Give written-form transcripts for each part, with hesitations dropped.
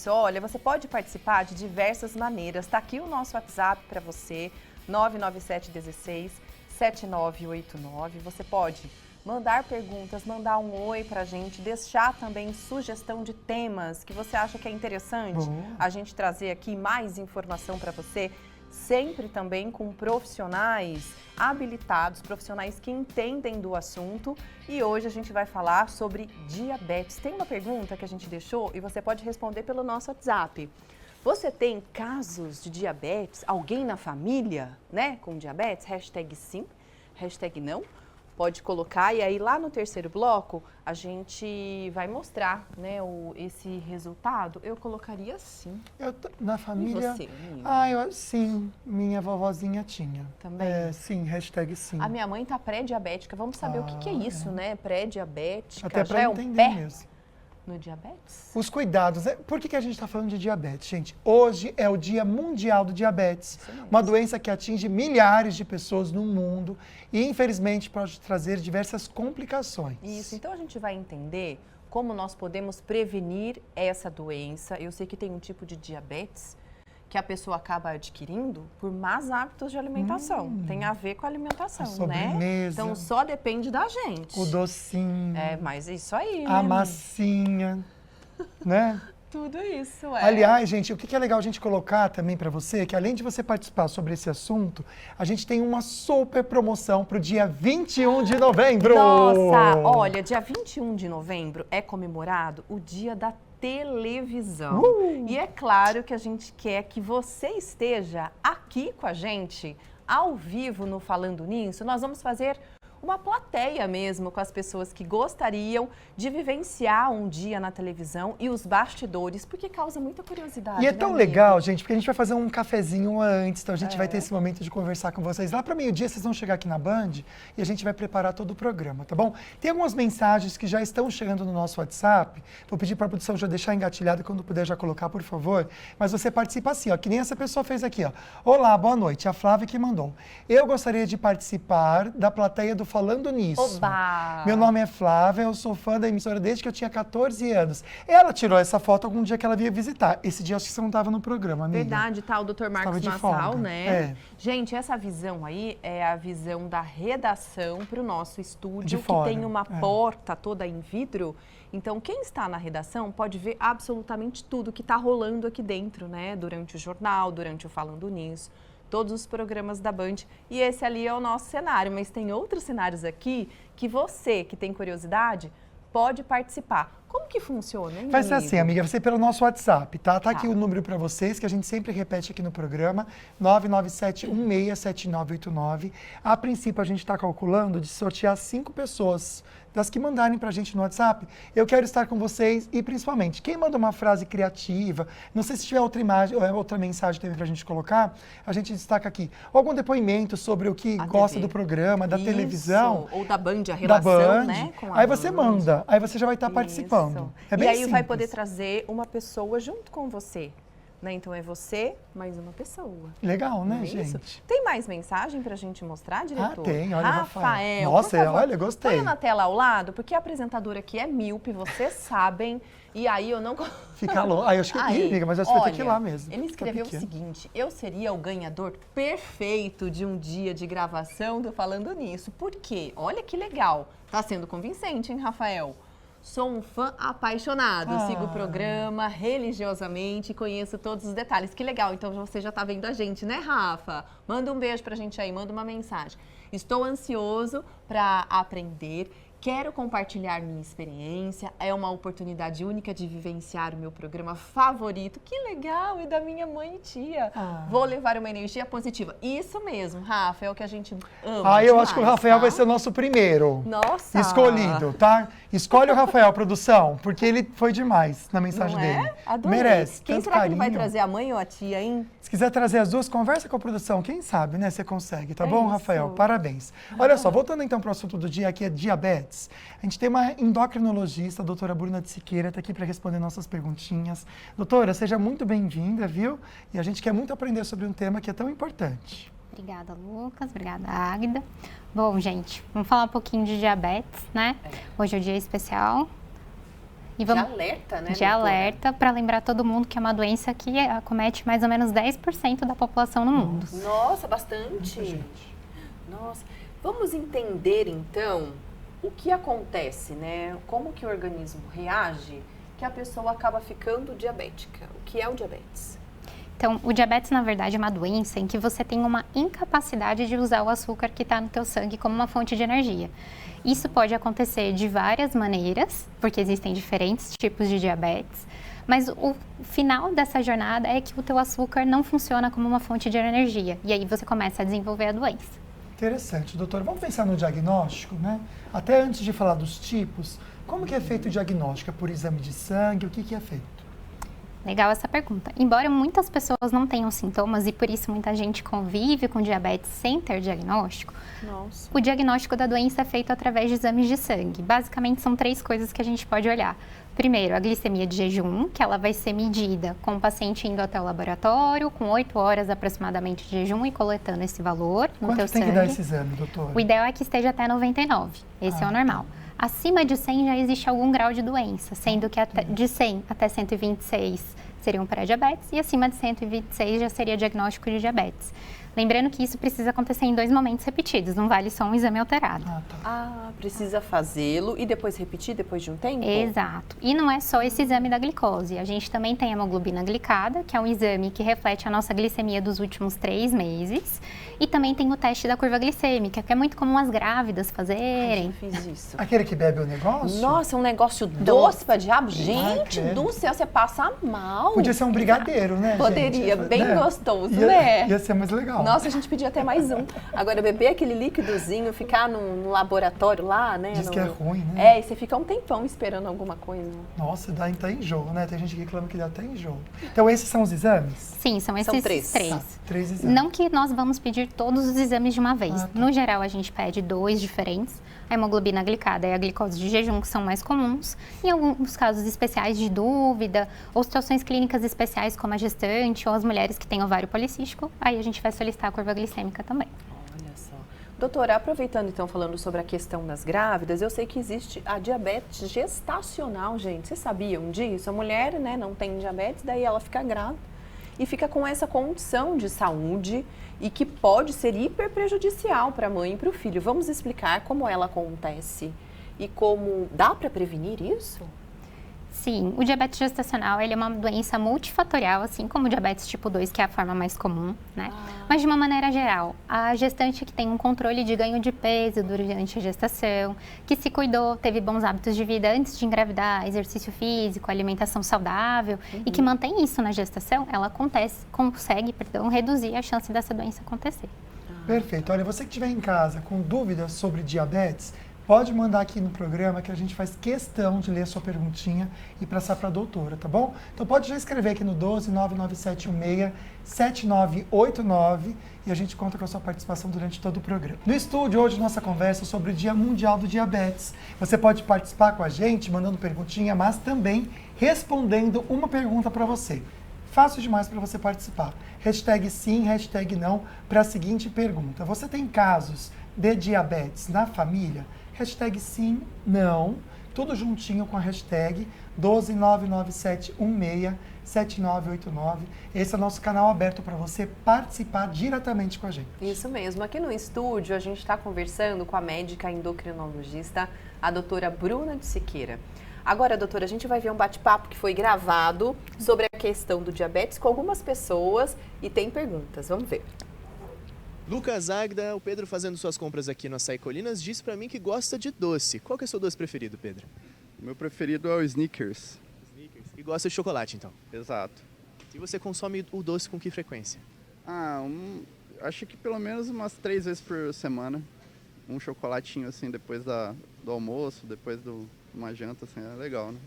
olha, você pode participar de diversas maneiras. Está aqui o nosso WhatsApp para você, 99716-7989. Você pode mandar perguntas, mandar um oi pra gente, deixar também sugestão de temas que você acha que é interessante a gente trazer aqui mais informação para você, sempre também com profissionais habilitados, profissionais que entendem do assunto. E hoje a gente vai falar sobre diabetes. Tem uma pergunta que a gente deixou e você pode responder pelo nosso WhatsApp. Você tem casos de diabetes? Alguém na família, né, com diabetes? Hashtag sim, hashtag não. Pode colocar e aí lá no terceiro bloco a gente vai mostrar, né, esse resultado. Eu colocaria sim. Na família... E você, sim, minha vovozinha tinha. Também? Sim, hashtag sim. A minha mãe tá pré-diabética. Vamos saber o que é isso, né? Pré-diabética. Até para já entender é um pé mesmo. no diabetes? Os cuidados. Por que a gente está falando de diabetes, gente? Hoje é o Dia Mundial do Diabetes, uma doença que atinge milhares de pessoas no mundo e, infelizmente, pode trazer diversas complicações. Isso, então a gente vai entender como nós podemos prevenir essa doença. Eu sei que tem um tipo de diabetes que a pessoa acaba adquirindo por más hábitos de alimentação. Tem a ver com a alimentação, a sobremesa, né? Então só depende da gente. O docinho. Mas isso aí, a né? massinha, né? Tudo isso, Aliás, gente, o que é legal a gente colocar também para você, que além de você participar sobre esse assunto, a gente tem uma super promoção para o dia 21 de novembro. Nossa, olha, dia 21 de novembro é comemorado o Dia da Televisão. E é claro que a gente quer que você esteja aqui com a gente, ao vivo no Falando Nisso. Nós vamos fazer uma plateia mesmo com as pessoas que gostariam de vivenciar um dia na televisão e os bastidores, porque causa muita curiosidade. E é tão legal, gente, porque a gente vai fazer um cafezinho antes, então a gente vai ter esse momento de conversar com vocês. Lá para meio-dia vocês vão chegar aqui na Band e a gente vai preparar todo o programa, tá bom? Tem algumas mensagens que já estão chegando no nosso WhatsApp. Vou pedir para a produção já deixar engatilhado, quando puder já colocar, por favor. Mas você participa assim, ó, que nem essa pessoa fez aqui, ó. Olá, boa noite, a Flávia que mandou. Eu gostaria de participar da plateia do Falando Nisso. Oba! Meu nome é Flávia, eu sou fã da emissora desde que eu tinha 14 anos. Ela tirou essa foto algum dia que ela vinha visitar. Esse dia acho que você não estava no programa, amiga. Verdade, tá, o Dr. Marcos Massal, né? Gente, essa visão aí é a visão da redação para o nosso estúdio, que tem uma porta toda em vidro. Então, quem está na redação pode ver absolutamente tudo que está rolando aqui dentro, né? Durante o jornal, durante o Falando Nisso. Todos os programas da Band, e esse ali é o nosso cenário, mas tem outros cenários aqui que você, que tem curiosidade, pode participar. Como que funciona, hein, Vai ser assim, amiga, vai ser pelo nosso WhatsApp, tá? Tá aqui o número para vocês, que a gente sempre repete aqui no programa, 997167989. A princípio, a gente está calculando de sortear 5 pessoas, das que mandarem pra gente no WhatsApp. Eu quero estar com vocês e, principalmente, quem manda uma frase criativa, não sei se tiver outra imagem, ou outra mensagem também pra gente colocar, a gente destaca aqui. Ou algum depoimento sobre o que gosta do programa, da televisão. Ou da Band, a relação, da Band, né? Com a aí você manda, aí você já vai estar participando. É bem e aí simples. vai poder trazer uma pessoa junto com você. Né? Então é você mais uma pessoa. Legal, né, gente? Isso? Tem mais mensagem pra gente mostrar, diretor? Tem, olha, Rafael. Nossa, olha, gostei. Põe na tela ao lado, porque a apresentadora aqui é míope, vocês sabem, e aí eu não... Fica louco. Aí eu acho que... amiga, mas acho que vai ter que ir lá mesmo. Ele escreveu o seguinte: eu seria o ganhador perfeito de um dia de gravação do Falando Nisso. Por quê? Olha que legal. Tá sendo convincente, hein, Rafael? Sou um fã apaixonado, sigo o programa religiosamente e conheço todos os detalhes. Que legal, então você já tá vendo a gente, né, Rafa? Manda um beijo pra gente aí, manda uma mensagem. Estou ansioso para aprender, quero compartilhar minha experiência, é uma oportunidade única de vivenciar o meu programa favorito. Que legal, e da minha mãe e tia. Vou levar uma energia positiva. Isso mesmo, Rafa, é o que a gente ama eu acho que o Rafael vai ser o nosso primeiro. Nossa! Escolhido, tá? Escolhe o Rafael, produção, porque ele foi demais na mensagem dele. Adorei. Merece. Quem será que ele vai trazer, a mãe ou a tia, hein? Se quiser trazer as duas, conversa com a produção. Quem sabe, né? Você consegue, tá bom, Rafael? Parabéns. Olha só, voltando então para o assunto do dia, que é diabetes. A gente tem uma endocrinologista, a doutora Bruna de Siqueira, está aqui para responder nossas perguntinhas. Doutora, seja muito bem-vinda, viu? E a gente quer muito aprender sobre um tema que é tão importante. Obrigada, Lucas. Obrigada, Águida. Bom, gente, vamos falar um pouquinho de diabetes, né? Hoje é o dia especial. E de alerta, né, de alerta, para lembrar todo mundo que é uma doença que acomete mais ou menos 10% da população no mundo. Nossa, bastante. Nossa. Vamos entender, então, o que acontece, né? Como que o organismo reage que a pessoa acaba ficando diabética. O que é o diabetes? Então, o diabetes, na verdade, é uma doença em que você tem uma incapacidade de usar o açúcar que está no teu sangue como uma fonte de energia. Isso pode acontecer de várias maneiras, porque existem diferentes tipos de diabetes, mas o final dessa jornada é que o teu açúcar não funciona como uma fonte de energia, e aí você começa a desenvolver a doença. Interessante, doutor. Vamos pensar no diagnóstico, né? Até antes de falar dos tipos, como que é feito o diagnóstico? É por exame de sangue? O que é feito? Legal essa pergunta. Embora muitas pessoas não tenham sintomas e por isso muita gente convive com diabetes sem ter diagnóstico, o diagnóstico da doença é feito através de exames de sangue. Basicamente são 3 coisas que a gente pode olhar. Primeiro, a glicemia de jejum, que ela vai ser medida com o paciente indo até o laboratório, com 8 horas aproximadamente de jejum e coletando esse valor no teu sangue. Quanto tem que dar esse exame, doutor? O ideal é que esteja até 99, esse é o normal. Acima de 100 já existe algum grau de doença, sendo que de 100 até 126 seriam pré-diabetes e acima de 126 já seria diagnóstico de diabetes. Lembrando que isso precisa acontecer em 2 momentos repetidos, não vale só um exame alterado. Precisa fazê-lo e depois repetir depois de um tempo? Exato. E não é só esse exame da glicose. A gente também tem a hemoglobina glicada, que é um exame que reflete a nossa glicemia dos últimos 3 meses. E também tem o teste da curva glicêmica, que é muito comum as grávidas fazerem. Eu fiz isso. Aquele que bebe o negócio? Nossa, um negócio doce pra diabo. Gente do céu, você passa mal. Podia ser um brigadeiro, né, Poderia, gente? bem gostoso, né? Ia ser mais legal. Nossa, a gente podia até mais um. Agora, beber aquele líquidozinho, ficar no laboratório lá, né? Diz que é ruim, né? E você fica um tempão esperando alguma coisa. Nossa, dá até enjoo, né? Tem gente que reclama que dá até enjoo. Então, esses são os exames? Sim, são esses 3. 3 exames. Não que nós vamos pedir todos os exames de uma vez. No geral, a gente pede 2 diferentes. A hemoglobina glicada e a glicose de jejum, que são mais comuns. Em alguns casos especiais de dúvida, ou situações clínicas especiais, como a gestante ou as mulheres que têm ovário policístico, aí a gente vai solicitar a curva glicêmica também. Olha só. Doutora, aproveitando então, falando sobre a questão das grávidas, eu sei que existe a diabetes gestacional, gente. Vocês sabiam disso? A mulher, né, não tem diabetes, daí ela fica grávida e fica com essa condição de saúde e que pode ser hiper prejudicial para a mãe e para o filho. Vamos explicar como ela acontece e como dá para prevenir isso? Sim, o diabetes gestacional ele é uma doença multifatorial, assim como o diabetes tipo 2, que é a forma mais comum, né? Mas de uma maneira geral, a gestante que tem um controle de ganho de peso durante a gestação, que se cuidou, teve bons hábitos de vida antes de engravidar, exercício físico, alimentação saudável, e que mantém isso na gestação, ela consegue reduzir a chance dessa doença acontecer. Perfeito. Olha, você que estiver em casa com dúvidas sobre diabetes, pode mandar aqui no programa que a gente faz questão de ler a sua perguntinha e passar para a doutora, tá bom? Então pode já escrever aqui no 12997167989 e a gente conta com a sua participação durante todo o programa. No estúdio, hoje, nossa conversa sobre o Dia Mundial do Diabetes. Você pode participar com a gente, mandando perguntinha, mas também respondendo uma pergunta para você. Fácil demais para você participar. Hashtag sim, hashtag não, para a seguinte pergunta. Você tem casos de diabetes na família? Hashtag sim, não, tudo juntinho com a hashtag 12997167989. Esse é o nosso canal aberto para você participar diretamente com a gente. Isso mesmo. Aqui no estúdio, a gente está conversando com a médica endocrinologista, a doutora Bruna de Siqueira. Agora, doutora, a gente vai ver um bate-papo que foi gravado sobre a questão do diabetes com algumas pessoas e tem perguntas. Vamos ver. Lucas, Águida, o Pedro fazendo suas compras aqui no Açaí Colinas disse pra mim que gosta de doce. Qual que é o seu doce preferido, Pedro? O meu preferido é o Snickers. Snickers. E gosta de chocolate, então? Exato. E você consome o doce com que frequência? Acho que pelo menos umas 3 vezes por semana. Um chocolatinho assim depois do almoço, depois de uma janta, assim, é legal, né?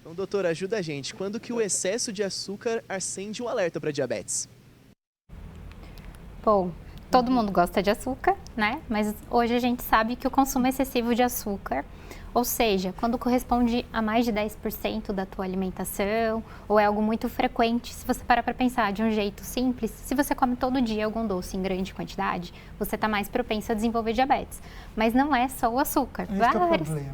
Então, doutora, ajuda a gente. Quando que o excesso de açúcar acende um alerta para diabetes? Bom, todo mundo gosta de açúcar, né? Mas hoje a gente sabe que o consumo excessivo de açúcar, ou seja, quando corresponde a mais de 10% da tua alimentação, ou é algo muito frequente, se você parar para pensar de um jeito simples, se você come todo dia algum doce em grande quantidade, você está mais propenso a desenvolver diabetes. Mas não é só o açúcar. Esse é o problema.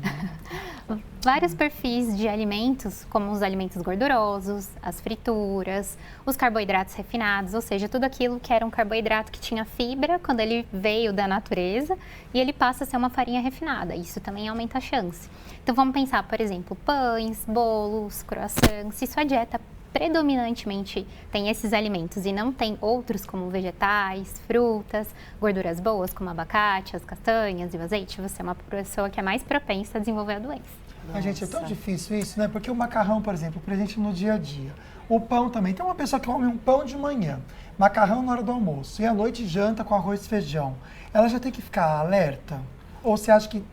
vários perfis de alimentos, como os alimentos gordurosos, as frituras, os carboidratos refinados, ou seja, tudo aquilo que era um carboidrato que tinha fibra quando ele veio da natureza e ele passa a ser uma farinha refinada. Isso também aumenta a chance. Então vamos pensar, por exemplo, pães, bolos, croissants. Se sua dieta predominantemente tem esses alimentos e não tem outros como vegetais, frutas, gorduras boas como abacate, as castanhas e o azeite, você é uma pessoa que é mais propensa a desenvolver a doença. A gente, é tão difícil isso, né? Porque o macarrão, por exemplo, pra gente no dia a dia. O pão também. Tem uma pessoa que come um pão de manhã, macarrão na hora do almoço e à noite janta com arroz e feijão. Ela já tem que ficar alerta? Ou você acha que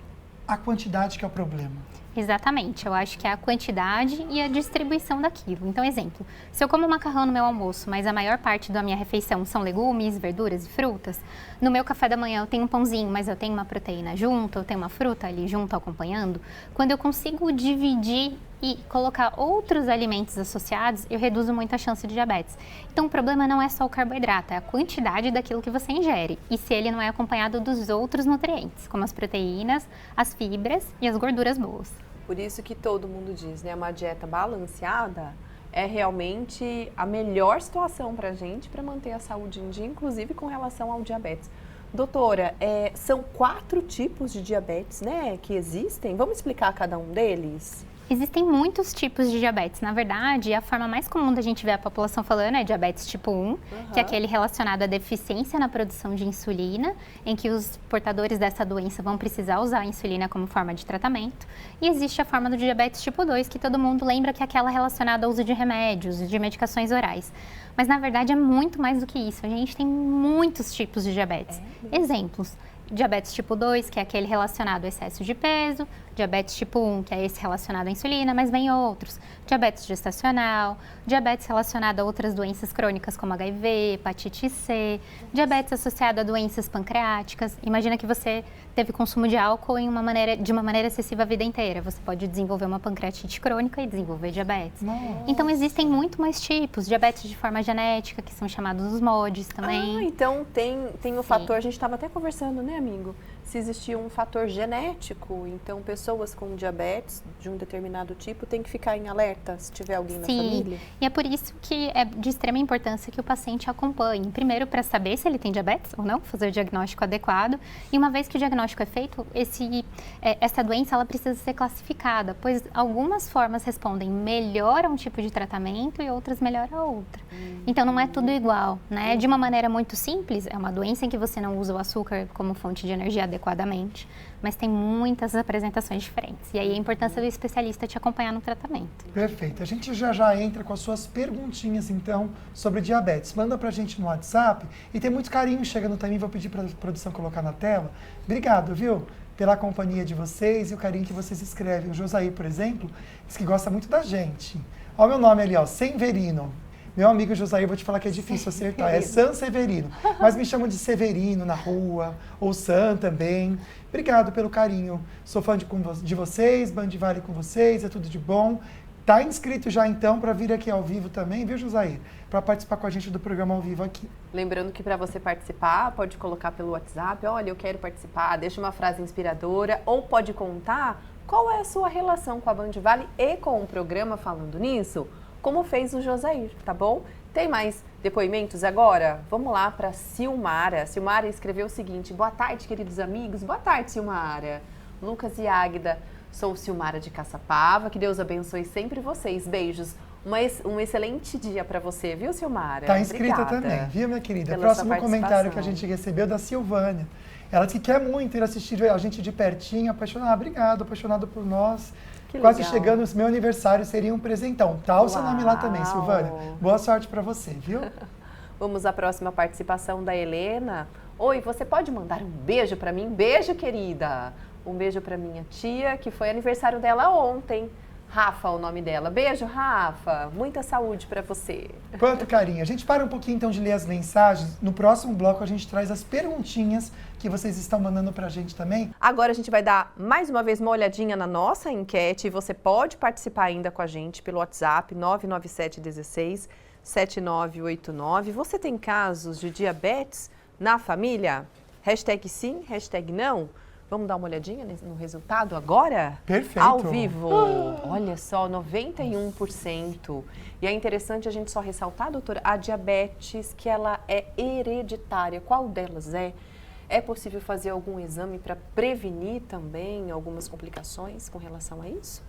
a quantidade que é o problema? Exatamente, eu acho que é a quantidade e a distribuição daquilo. Então, exemplo, se eu como macarrão no meu almoço, mas a maior parte da minha refeição são legumes, verduras e frutas, no meu café da manhã eu tenho um pãozinho, mas eu tenho uma proteína junto, eu tenho uma fruta ali junto acompanhando, quando eu consigo dividir e colocar outros alimentos associados, eu reduzo muito a chance de diabetes. Então, o problema não é só o carboidrato, é a quantidade daquilo que você ingere e se ele não é acompanhado dos outros nutrientes, como as proteínas, as fibras e as gorduras boas. Por isso que todo mundo diz, né? Uma dieta balanceada é realmente a melhor situação para a gente para manter a saúde em dia, inclusive com relação ao diabetes. Doutora, são 4 tipos de diabetes, né, que existem. Vamos explicar cada um deles? Existem muitos tipos de diabetes. Na verdade, a forma mais comum da gente ver a população falando é diabetes tipo 1, que é aquele relacionado à deficiência na produção de insulina, em que os portadores dessa doença vão precisar usar a insulina como forma de tratamento. E existe a forma do diabetes tipo 2, que todo mundo lembra que é aquela relacionada ao uso de remédios, de medicações orais. Mas, na verdade, é muito mais do que isso. A gente tem muitos tipos de diabetes. Exemplos. Diabetes tipo 2, que é aquele relacionado ao excesso de peso, diabetes tipo 1, que é esse relacionado à insulina, mas vem outros. Diabetes gestacional, diabetes relacionado a outras doenças crônicas como HIV, hepatite C, diabetes associado a doenças pancreáticas. Imagina que você teve consumo de álcool de uma maneira excessiva a vida inteira. Você pode desenvolver uma pancreatite crônica e desenvolver diabetes. Nossa. Então, existem muito mais tipos. Diabetes de forma genética, que são chamados os MODs também. Ah, então tem o fator, a gente estava até conversando, né, amigo? Se existia um fator genético, então pessoas com diabetes de um determinado tipo têm que ficar em alerta se tiver alguém na família? E é por isso que é de extrema importância que o paciente acompanhe. Primeiro, para saber se ele tem diabetes ou não, fazer o diagnóstico adequado. E uma vez que o diagnóstico é feito, essa doença ela precisa ser classificada, pois algumas formas respondem melhor a um tipo de tratamento e outras melhor a outra. Então, não é tudo igual, né? De uma maneira muito simples, é uma doença em que você não usa o açúcar como fonte de energia adequadamente, mas tem muitas apresentações diferentes. E aí a importância do especialista te acompanhar no tratamento. Perfeito. A gente já entra com as suas perguntinhas, então, sobre diabetes. Manda pra gente no WhatsApp e tem muito carinho chegando também. Vou pedir pra produção colocar na tela. Obrigado, viu? Pela companhia de vocês e o carinho que vocês escrevem. O Josair, por exemplo, diz que gosta muito da gente. Olha o meu nome ali, ó, Severino. Meu amigo Josair, vou te falar que é difícil acertar, é San Severino. Mas me chamam de Severino na rua, ou San também. Obrigado pelo carinho. Sou fã de vocês, Band Vale com vocês, é tudo de bom. Tá inscrito já então para vir aqui ao vivo também, viu, Josair? Para participar com a gente do programa ao vivo aqui. Lembrando que para você participar, pode colocar pelo WhatsApp, olha, eu quero participar, deixa uma frase inspiradora, ou pode contar qual é a sua relação com a Band Vale e com o programa Falando Nisso, como fez o Josair, tá bom? Tem mais depoimentos agora? Vamos lá para Silmara. Silmara escreveu o seguinte: boa tarde, queridos amigos. Boa tarde, Silmara. Lucas e Águida, sou Silmara de Caçapava. Que Deus abençoe sempre vocês. Beijos. Um excelente dia para você, viu, Silmara? Tá inscrita também, viu, minha querida? Próximo comentário que a gente recebeu da Silvânia. Ela disse que quer muito ir assistir a gente de pertinho, apaixonada. Obrigado, apaixonado por nós. Que quase legal. Chegando, meu aniversário seria um presentão. Tá o seu nome lá também, Silvânia. Boa sorte para você, viu? Vamos à próxima participação da Helena. Oi, você pode mandar um beijo para mim? Beijo, querida. Um beijo para minha tia, que foi aniversário dela ontem. Rafa, o nome dela. Beijo, Rafa. Muita saúde para você. Quanto carinho. A gente para um pouquinho então de ler as mensagens. No próximo bloco a gente traz as perguntinhas que vocês estão mandando pra gente também. Agora a gente vai dar mais uma vez uma olhadinha na nossa enquete. Você pode participar ainda com a gente pelo WhatsApp 99716 7989. Você tem casos de diabetes na família? Hashtag sim, hashtag não. Vamos dar uma olhadinha no resultado agora? Perfeito. Ao vivo. Olha só, 91%. E é interessante a gente só ressaltar, doutora, a diabetes, que ela é hereditária. Qual delas é? É possível fazer algum exame para prevenir também algumas complicações com relação a isso?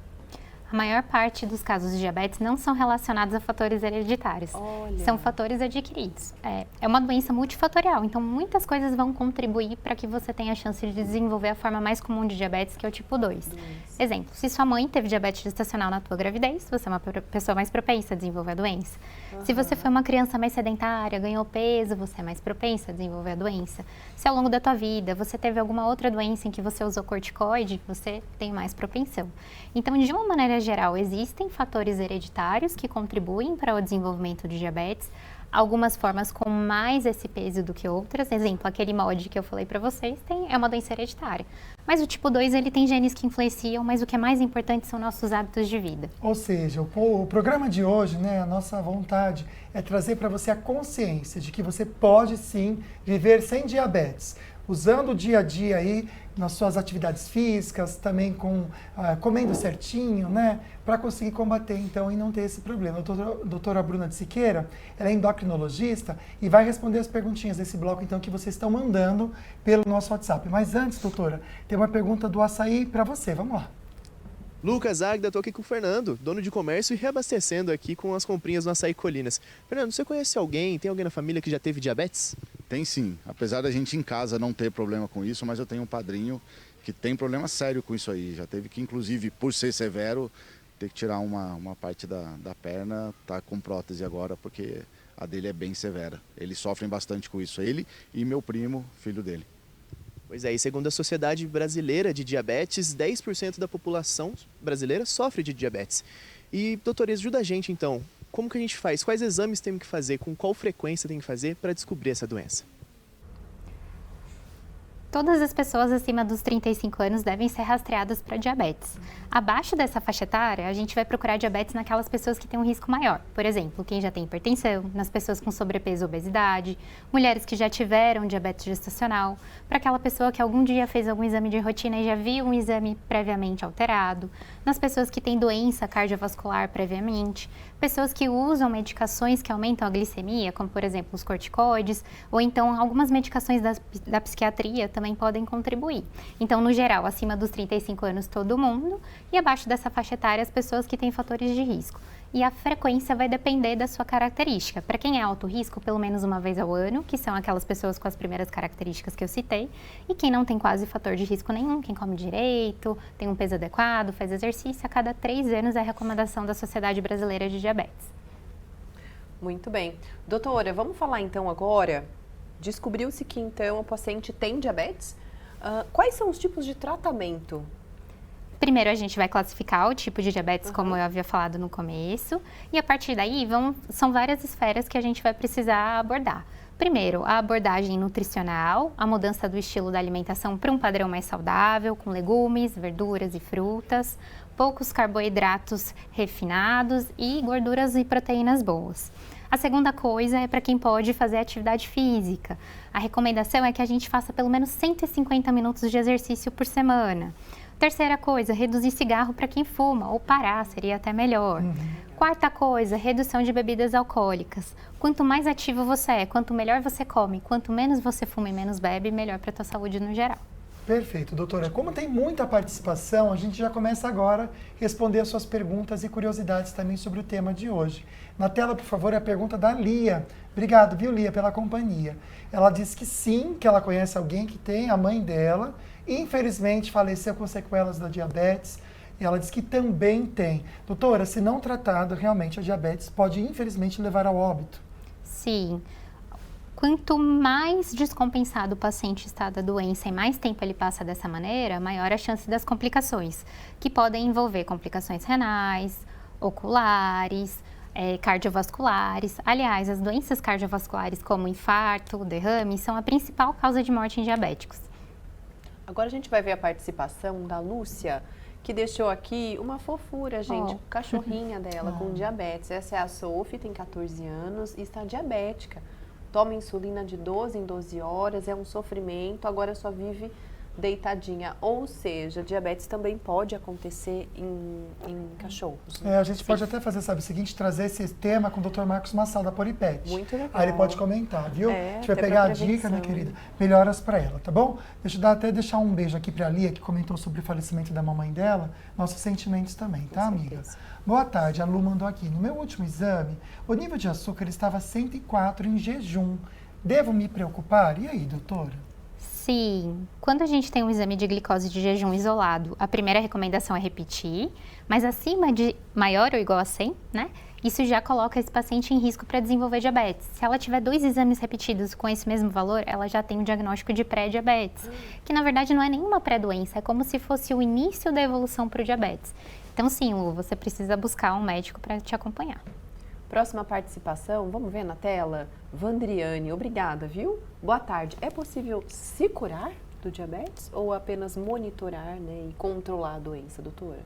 A maior parte dos casos de diabetes não são relacionados a fatores hereditários. Olha. São fatores adquiridos. É uma doença multifatorial, então muitas coisas vão contribuir para que você tenha a chance de desenvolver a forma mais comum de diabetes, que é o tipo 2. Exemplo, se sua mãe teve diabetes gestacional na tua gravidez, você é uma pessoa mais propensa a desenvolver a doença. Se você foi uma criança mais sedentária, ganhou peso, você é mais propensa a desenvolver a doença. Se ao longo da tua vida você teve alguma outra doença em que você usou corticoide, você tem mais propensão. Então, de uma maneira geral, existem fatores hereditários que contribuem para o desenvolvimento de diabetes, algumas formas com mais esse peso do que outras. Exemplo, aquele MOD que eu falei para vocês é uma doença hereditária. Mas o tipo 2, ele tem genes que influenciam, mas o que é mais importante são nossos hábitos de vida. Ou seja, o programa de hoje, né, a nossa vontade é trazer para você a consciência de que você pode sim viver sem diabetes, usando o dia a dia aí nas suas atividades físicas, também comendo certinho, né, para conseguir combater então e não ter esse problema. A doutora Bruna de Siqueira, ela é endocrinologista e vai responder as perguntinhas desse bloco então que vocês estão mandando pelo nosso WhatsApp. Mas antes, doutora, tem uma pergunta do Açaí para você. Vamos lá. Lucas Águida, estou aqui com o Fernando, dono de comércio e reabastecendo aqui com as comprinhas no Açaí Colinas. Fernando, você conhece alguém, tem alguém na família que já teve diabetes? Tem sim, apesar da gente em casa não ter problema com isso, mas eu tenho um padrinho que tem problema sério com isso aí. Já teve que, inclusive, por ser severo, ter que tirar uma parte da perna, tá com prótese agora, porque a dele é bem severa. Eles sofrem bastante com isso, ele e meu primo, filho dele. Pois é, e segundo a Sociedade Brasileira de Diabetes, 10% da população brasileira sofre de diabetes. E, doutor, ajuda a gente então, como que a gente faz? Quais exames temos que fazer? Com qual frequência tem que fazer para descobrir essa doença? Todas as pessoas acima dos 35 anos devem ser rastreadas para diabetes. Abaixo dessa faixa etária, a gente vai procurar diabetes naquelas pessoas que têm um risco maior. Por exemplo, quem já tem hipertensão, nas pessoas com sobrepeso ou obesidade, mulheres que já tiveram diabetes gestacional, para aquela pessoa que algum dia fez algum exame de rotina e já viu um exame previamente alterado, nas pessoas que têm doença cardiovascular previamente, pessoas que usam medicações que aumentam a glicemia, como por exemplo os corticoides, ou então algumas medicações da psiquiatria também podem contribuir. Então, no geral, acima dos 35 anos todo mundo e abaixo dessa faixa etária as pessoas que têm fatores de risco. E a frequência vai depender da sua característica. Para quem é alto risco, pelo menos uma vez ao ano, que são aquelas pessoas com as primeiras características que eu citei, e quem não tem quase fator de risco nenhum, quem come direito, tem um peso adequado, faz exercício, a cada 3 anos é a recomendação da Sociedade Brasileira de Diabetes. Muito bem. Doutora, vamos falar então agora, descobriu-se que então o paciente tem diabetes, quais são os tipos de tratamento? Primeiro a gente vai classificar o tipo de diabetes, como eu havia falado no começo, e a partir daí são várias esferas que a gente vai precisar abordar. Primeiro, a abordagem nutricional, a mudança do estilo da alimentação para um padrão mais saudável, com legumes, verduras e frutas, poucos carboidratos refinados e gorduras e proteínas boas. A segunda coisa é para quem pode fazer atividade física. A recomendação é que a gente faça pelo menos 150 minutos de exercício por semana. Terceira coisa, reduzir cigarro para quem fuma, ou parar, seria até melhor. Quarta coisa, redução de bebidas alcoólicas. Quanto mais ativo você é, quanto melhor você come, quanto menos você fuma e menos bebe, melhor para a tua saúde no geral. Perfeito, doutora. Como tem muita participação, a gente já começa agora a responder as suas perguntas e curiosidades também sobre o tema de hoje. Na tela, por favor, é a pergunta da Lia. Obrigado, viu, Lia, pela companhia. Ela diz que sim, que ela conhece alguém que tem, a mãe dela, infelizmente faleceu com sequelas da diabetes. E ela diz que também tem. Doutora, se não tratado, realmente a diabetes pode, infelizmente, levar ao óbito. Sim. Quanto mais descompensado o paciente está da doença e mais tempo ele passa dessa maneira, maior a chance das complicações, que podem envolver complicações renais, oculares, cardiovasculares. Aliás, as doenças cardiovasculares como infarto, derrame, são a principal causa de morte em diabéticos. Agora a gente vai ver a participação da Lúcia, que deixou aqui uma fofura, gente, cachorrinha dela com diabetes. Essa é a Sophie, tem 14 anos e está diabética. Toma insulina de 12 em 12 horas, é um sofrimento, agora só vive deitadinha, ou seja, diabetes também pode acontecer em cachorros. Né? A gente pode até fazer, sabe, o seguinte, trazer esse tema com o Dr. Marcos Massal, da Polipet. Muito legal. Aí ele pode comentar, viu? É, a gente vai até pegar pra a dica, minha prevenção. querida, melhoras para ela, tá bom? Deixa eu até deixar um beijo aqui pra Lia, que comentou sobre o falecimento da mamãe dela. Nossos sentimentos também, tá, Com amiga? certeza. Boa tarde, a Lu mandou aqui. No meu último exame, o nível de açúcar estava 104 em jejum. Devo me preocupar? E aí, doutora? Sim, quando a gente tem um exame de glicose de jejum isolado, a primeira recomendação é repetir, mas acima de maior ou igual a 100, né? Isso já coloca esse paciente em risco para desenvolver diabetes. Se ela tiver 2 exames repetidos com esse mesmo valor, ela já tem um diagnóstico de pré-diabetes, que na verdade não é nenhuma pré-doença, é como se fosse o início da evolução para o diabetes. Então sim, Lu, você precisa buscar um médico para te acompanhar. Próxima participação, vamos ver na tela? Vandriane, obrigada, viu? Boa tarde. É possível se curar do diabetes ou apenas monitorar, né, e controlar a doença, doutora?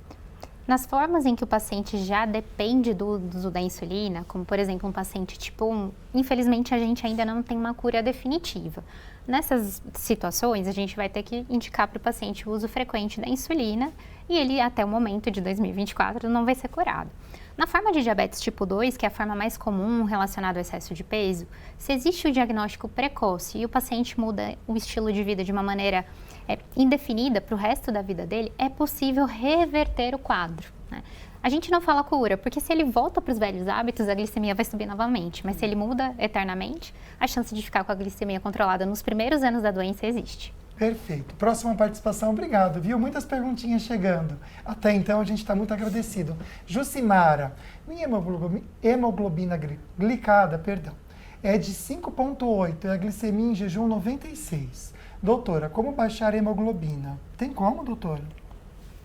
Nas formas em que o paciente já depende do uso da insulina, como por exemplo um paciente tipo 1, infelizmente a gente ainda não tem uma cura definitiva. Nessas situações, a gente vai ter que indicar para o paciente o uso frequente da insulina e ele, até o momento de 2024, não vai ser curado. Na forma de diabetes tipo 2, que é a forma mais comum relacionada ao excesso de peso, se existe o diagnóstico precoce e o paciente muda o estilo de vida de uma maneira indefinida para o resto da vida dele, é possível reverter o quadro, né? A gente não fala cura, porque se ele volta para os velhos hábitos, a glicemia vai subir novamente. Mas se ele muda eternamente, a chance de ficar com a glicemia controlada nos primeiros anos da doença existe. Perfeito. Próxima participação, obrigado, viu? Muitas perguntinhas chegando. Até então, a gente está muito agradecido. Jucimara, minha hemoglobina glicada, é de 5,8 e a glicemia em jejum 96. Doutora, como baixar a hemoglobina? Tem como, doutora?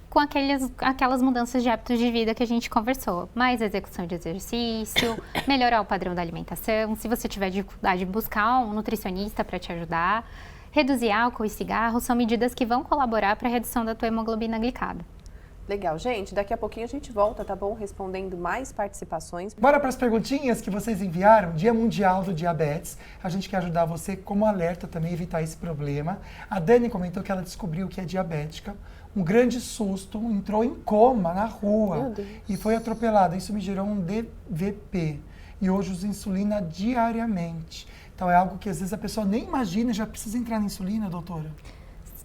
Com aquelas mudanças de hábitos de vida que a gente conversou. Mais execução de exercício, melhorar o padrão da alimentação. Se você tiver dificuldade, buscar um nutricionista para te ajudar. Reduzir álcool e cigarro são medidas que vão colaborar para a redução da tua hemoglobina glicada. Legal, gente. Daqui a pouquinho a gente volta, tá bom? Respondendo mais participações. Bora para as perguntinhas que vocês enviaram. Dia Mundial do Diabetes. A gente quer ajudar você como alerta também, evitar esse problema. A Dani comentou que ela descobriu que é diabética. Um grande susto, entrou em coma na rua e foi atropelada. Isso me gerou um DVP. E hoje uso insulina diariamente. Então é algo que às vezes a pessoa nem imagina e já precisa entrar na insulina, doutora?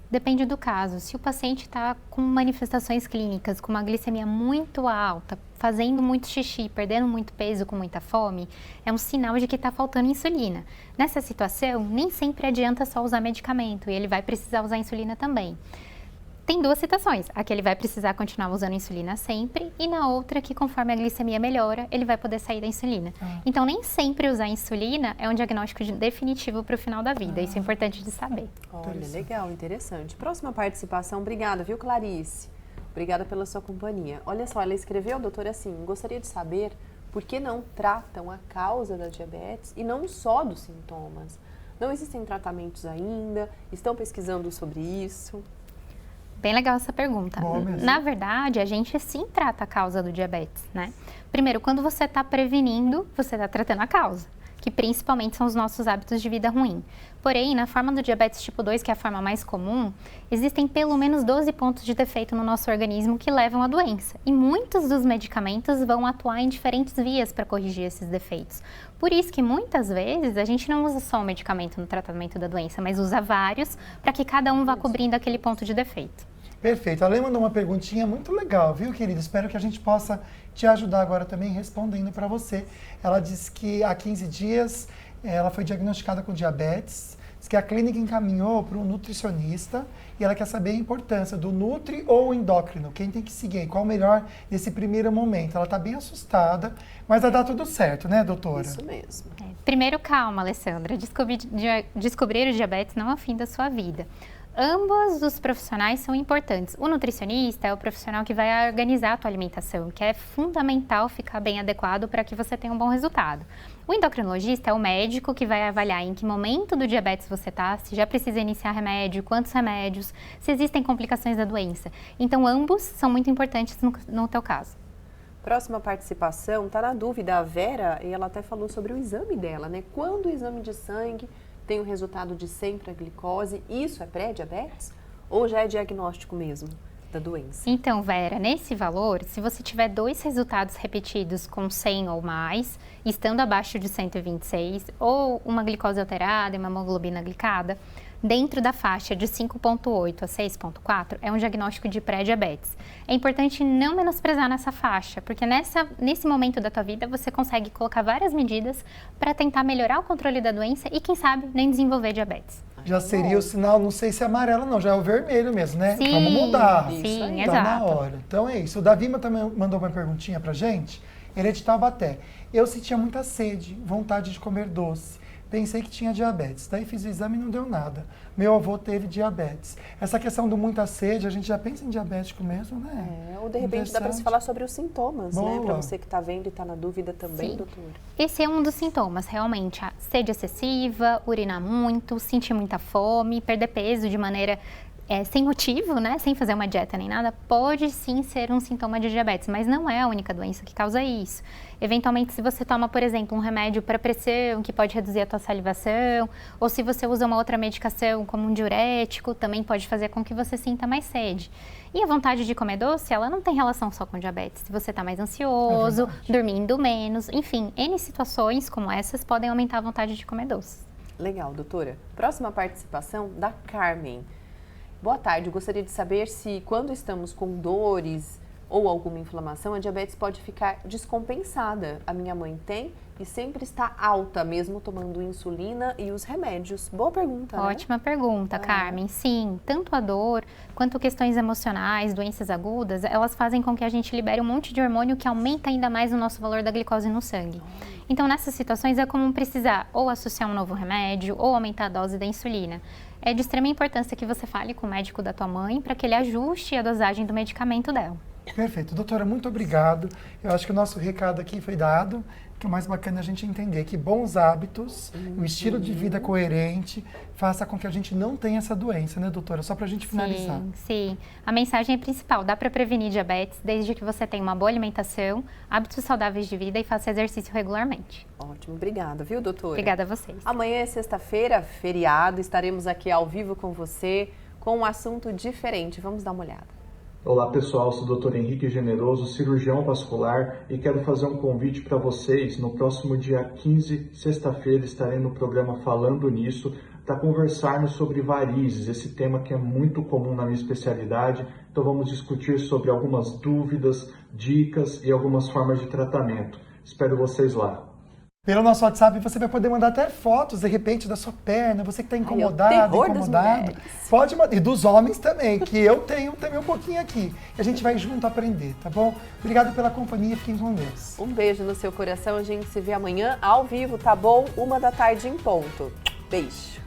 Depende do caso. Se o paciente está com manifestações clínicas, com uma glicemia muito alta, fazendo muito xixi, perdendo muito peso, com muita fome, é um sinal de que está faltando insulina. Nessa situação, nem sempre adianta só usar medicamento e ele vai precisar usar insulina também. Tem 2 situações, a que ele vai precisar continuar usando insulina sempre e na outra que conforme a glicemia melhora, ele vai poder sair da insulina. Então nem sempre usar insulina é um diagnóstico definitivo para o final da vida, isso é importante de saber. Olha, legal, interessante. Próxima participação, obrigada, viu, Clarice? Obrigada pela sua companhia. Olha só, ela escreveu, doutora, assim, gostaria de saber por que não tratam a causa da diabetes e não só dos sintomas. Não existem tratamentos ainda? Estão pesquisando sobre isso? Bem legal essa pergunta. Na verdade, a gente sim trata a causa do diabetes, né? Primeiro, quando você está prevenindo, você está tratando a causa, que principalmente são os nossos hábitos de vida ruim. Porém, na forma do diabetes tipo 2, que é a forma mais comum, existem pelo menos 12 pontos de defeito no nosso organismo que levam à doença. E muitos dos medicamentos vão atuar em diferentes vias para corrigir esses defeitos. Por isso que muitas vezes a gente não usa só um medicamento no tratamento da doença, mas usa vários para que cada um vá cobrindo aquele ponto de defeito. Perfeito. A Lê mandou uma perguntinha muito legal, viu, querido? Espero que a gente possa te ajudar agora também respondendo para você. Ela disse que há 15 dias ela foi diagnosticada com diabetes, diz que a clínica encaminhou para um nutricionista e ela quer saber a importância do nutri ou endócrino, quem tem que seguir, qual o melhor nesse primeiro momento. Ela está bem assustada, mas vai dar tudo certo, né, doutora? Isso mesmo. Primeiro, calma, Alessandra. Descobrir o diabetes não é o fim da sua vida. Ambos os profissionais são importantes. O nutricionista é o profissional que vai organizar a tua alimentação, que é fundamental ficar bem adequado para que você tenha um bom resultado. O endocrinologista é o médico que vai avaliar em que momento do diabetes você está, se já precisa iniciar remédio, quantos remédios, se existem complicações da doença. Então, ambos são muito importantes no teu caso. Próxima participação, tá na dúvida a Vera, e ela até falou sobre o exame dela, né? Quando o exame de sangue tem o resultado de 100 para glicose, isso é pré-diabetes? Ou já é diagnóstico mesmo da doença? Então, Vera, nesse valor, se você tiver 2 resultados repetidos com 100 ou mais, estando abaixo de 126, ou uma glicose alterada e uma hemoglobina glicada, dentro da faixa de 5,8 a 6,4 é um diagnóstico de pré-diabetes. É importante não menosprezar nessa faixa, porque nesse momento da tua vida você consegue colocar várias medidas para tentar melhorar o controle da doença e, quem sabe, nem desenvolver diabetes. Já seria o sinal, não sei se é amarelo não, já é o vermelho mesmo, né? Sim, vamos mudar. sim, Tá exato. na hora. Então é isso. O Davi também mandou uma perguntinha pra gente. Ele é de Taubaté. Eu sentia muita sede, vontade de comer doce. Pensei que tinha diabetes. Daí fiz o exame e não deu nada. Meu avô teve diabetes. Essa questão do muita sede, a gente já pensa em diabético mesmo, né? Ou de repente dá para se falar sobre os sintomas, né? Para você que está vendo e está na dúvida também, Sim. doutor. Esse é um dos sintomas, realmente, a sede excessiva, urinar muito, sentir muita fome, perder peso de maneira sem motivo, né, sem fazer uma dieta nem nada, pode sim ser um sintoma de diabetes, mas não é a única doença que causa isso. Eventualmente, se você toma, por exemplo, um remédio para pressão, que pode reduzir a tua salivação, ou se você usa uma outra medicação, como um diurético, também pode fazer com que você sinta mais sede. E a vontade de comer doce, ela não tem relação só com diabetes. Se você está mais ansioso, dormindo menos, enfim, N situações como essas podem aumentar a vontade de comer doces. Legal, doutora. Próxima participação da Carmen. Boa tarde, eu gostaria de saber se quando estamos com dores ou alguma inflamação, a diabetes pode ficar descompensada. A minha mãe tem e sempre está alta, mesmo tomando insulina e os remédios. Boa pergunta, né? Ótima pergunta, Carmen. Sim, tanto a dor quanto questões emocionais, doenças agudas, elas fazem com que a gente libere um monte de hormônio que aumenta ainda mais o nosso valor da glicose no sangue. Então, nessas situações, é comum precisar ou associar um novo remédio ou aumentar a dose da insulina. É de extrema importância que você fale com o médico da tua mãe para que ele ajuste a dosagem do medicamento dela. Perfeito. Doutora, muito obrigado. Eu acho que o nosso recado aqui foi dado. Que o mais bacana é a gente entender que bons hábitos, um estilo de vida coerente, faça com que a gente não tenha essa doença, né, doutora? Só para a gente finalizar. Sim, sim. A mensagem é principal. Dá para prevenir diabetes desde que você tenha uma boa alimentação, hábitos saudáveis de vida e faça exercício regularmente. Ótimo, obrigada, viu, doutora? Obrigada a vocês. Amanhã é sexta-feira, feriado, estaremos aqui ao vivo com você com um assunto diferente. Vamos dar uma olhada. Olá pessoal, sou o Dr. Henrique Generoso, cirurgião vascular e quero fazer um convite para vocês. No próximo dia 15, sexta-feira, estarei no programa Falando Nisso para conversarmos sobre varizes, esse tema que é muito comum na minha especialidade. Então vamos discutir sobre algumas dúvidas, dicas e algumas formas de tratamento. Espero vocês lá. Pelo nosso WhatsApp você vai poder mandar até fotos, de repente, da sua perna, você que está incomodado, incomodado. Pode mandar, e dos homens também, que eu tenho também um pouquinho aqui. E a gente vai junto aprender, tá bom? Obrigado pela companhia, fiquem com Deus. Um beijo no seu coração, a gente se vê amanhã ao vivo, tá bom? 1 da tarde em ponto. Beijo.